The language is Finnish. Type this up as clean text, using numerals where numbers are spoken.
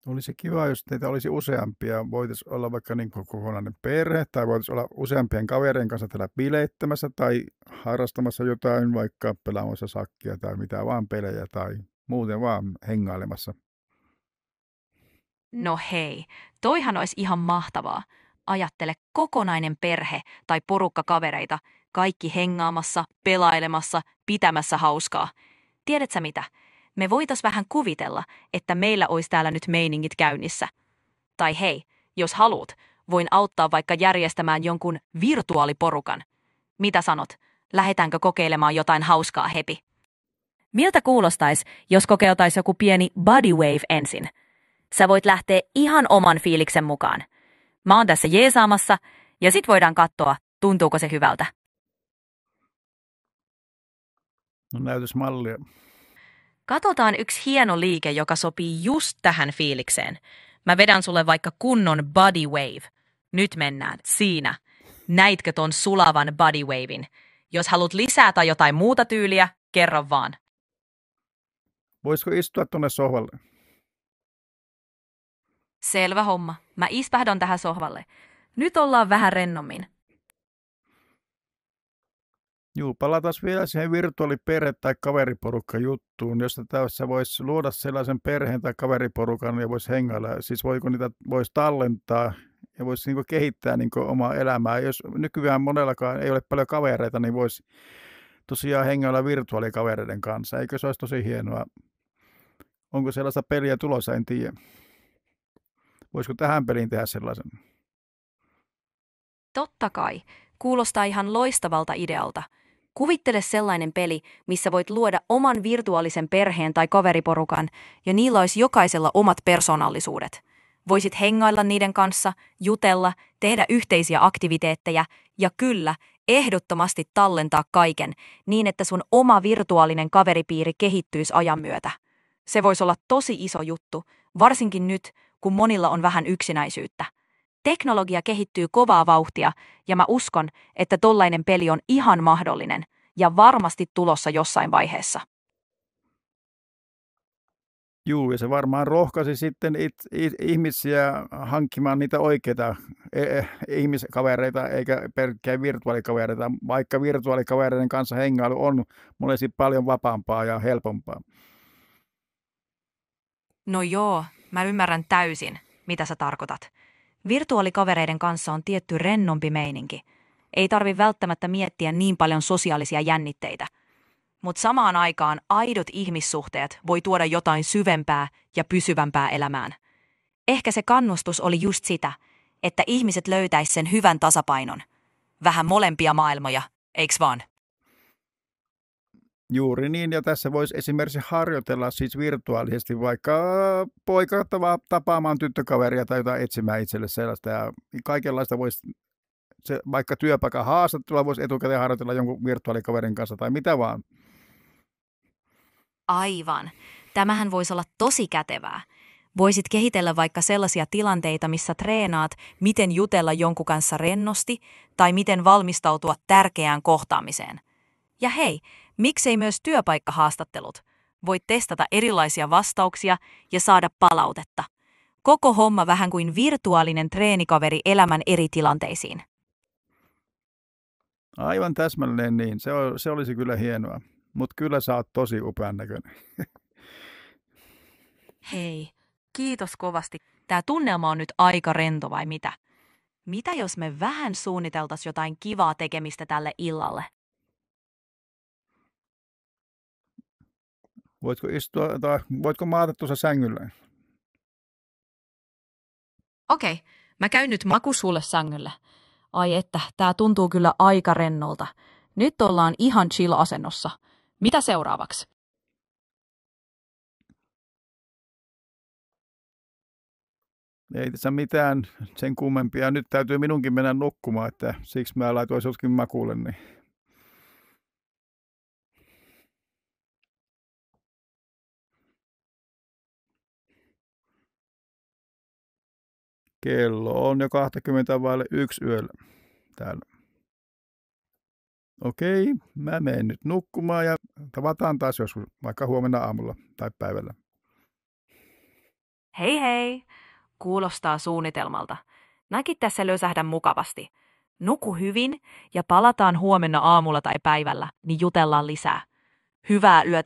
Olisi kiva, jos teitä olisi useampia. Voitaisiin olla vaikka niin kuin kokonainen perhe, tai voitaisiin olla useampien kavereiden kanssa täällä bileittämässä, tai harrastamassa jotain, vaikka pelaamassa sakkia, tai mitä vaan pelejä, tai muuten vaan hengailemassa. No hei, toihan olisi ihan mahtavaa. Ajattele kokonainen perhe tai porukka kavereita, kaikki hengaamassa, pelailemassa, pitämässä hauskaa. Tiedätkö mitä? Me voitais vähän kuvitella, että meillä olisi täällä nyt meiningit käynnissä. Tai hei, jos haluat, voin auttaa vaikka järjestämään jonkun virtuaaliporukan. Mitä sanot? Lähetäänkö kokeilemaan jotain hauskaa hepi? Miltä kuulostaisi, jos kokeiltaisiin joku pieni body wave ensin? Sä voit lähteä ihan oman fiiliksen mukaan. Mä oon tässä jeesaamassa ja sit voidaan katsoa, tuntuuko se hyvältä. No näytös mallia. Katsotaan yksi hieno liike, joka sopii just tähän fiilikseen. Mä vedän sulle vaikka kunnon body wave. Nyt mennään. Siinä. Näitkö ton sulavan body wavein? Jos haluat lisää tai jotain muuta tyyliä, kerro vaan. Voisiko istua tuonne sohvalle? Selvä homma. Mä istahdon tähän sohvalle. Nyt ollaan vähän rennommin. Juu, palataan vielä siihen virtuaaliperhe- tai kaveriporukka juttuun, josta tässä voisi luoda sellaisen perheen tai kaveriporukan ja voisi hengailla. Siis voiko niitä voisi tallentaa ja voisi niinku kehittää niinku omaa elämää. Jos nykyään monellakaan ei ole paljon kavereita, niin voisi tosiaan hengailla virtuaalikavereiden kanssa. Eikö se olisi tosi hienoa? Onko sellaista peliä tulossa, en tiedä. Voisiko tähän peliin tehdä sellaisen? Totta kai. Kuulostaa ihan loistavalta idealta. Kuvittele sellainen peli, missä voit luoda oman virtuaalisen perheen tai kaveriporukan, ja niillä olisi jokaisella omat persoonallisuudet. Voisit hengailla niiden kanssa, jutella, tehdä yhteisiä aktiviteetteja ja kyllä, ehdottomasti tallentaa kaiken niin, että sun oma virtuaalinen kaveripiiri kehittyisi ajan myötä. Se voisi olla tosi iso juttu, varsinkin nyt, kun monilla on vähän yksinäisyyttä. Teknologia kehittyy kovaa vauhtia ja mä uskon, että tollainen peli on ihan mahdollinen ja varmasti tulossa jossain vaiheessa. Juu, ja se varmaan rohkaisi sitten ihmisiä hankkimaan niitä oikeita ihmiskavereita eikä pelkkää virtuaalikavereita, vaikka virtuaalikavereiden kanssa hengailu on monesti paljon vapaampaa ja helpompaa. No joo, mä ymmärrän täysin, mitä sä tarkoitat. Virtuaalikavereiden kanssa on tietty rennompi meininki. Ei tarvi välttämättä miettiä niin paljon sosiaalisia jännitteitä. Mutta samaan aikaan aidot ihmissuhteet voi tuoda jotain syvempää ja pysyvämpää elämään. Ehkä se kannustus oli just sitä, että ihmiset löytäis sen hyvän tasapainon. Vähän molempia maailmoja, eiks vaan? Kaikki niin, ja tässä voisi esimerkiksi harjoitella siis virtuaalisesti vaikka poika tapaamaan tyttökaveria tai jotain etsimään itselle sellaista. Ja kaikenlaista voisi, vaikka työpaikan haastattelua voisi etukäteen harjoitella jonkun virtuaalikaverin kanssa tai mitä vaan. Aivan. Tämähän voisi olla tosi kätevää. Voisit kehitellä vaikka sellaisia tilanteita, missä treenaat, miten jutella jonkun kanssa rennosti tai miten valmistautua tärkeään kohtaamiseen. Ja hei, miksei myös työpaikkahaastattelut? Voit testata erilaisia vastauksia ja saada palautetta. Koko homma vähän kuin virtuaalinen treenikaveri elämän eri tilanteisiin. Aivan täsmälleen niin. Se olisi kyllä hienoa. Mutta kyllä sä oot tosi upean näköinen. Hei, kiitos kovasti. Tää tunnelma on nyt aika rento vai mitä? Mitä jos me vähän suunniteltaisiin jotain kivaa tekemistä tälle illalle? Voitko istua tai voitko maata tuossa sängyllä? Okei, mä käyn nyt maku sulle sängyllä. Ai että, tää tuntuu kyllä aika rennolta. Nyt ollaan ihan chill-asennossa. Mitä seuraavaksi? Ei tässä mitään sen kummempia. Nyt täytyy minunkin mennä nukkumaan, että siksi mä laitoin sutkin makuulle. Niin. Kello on jo 20:01 yöllä täällä. Okei, mä menen nyt nukkumaan ja tavataan taas joskus, vaikka huomenna aamulla tai päivällä. Hei hei! Kuulostaa suunnitelmalta. Näkitte se lösähdä mukavasti. Nuku hyvin ja palataan huomenna aamulla tai päivällä, niin jutellaan lisää. Hyvää yötä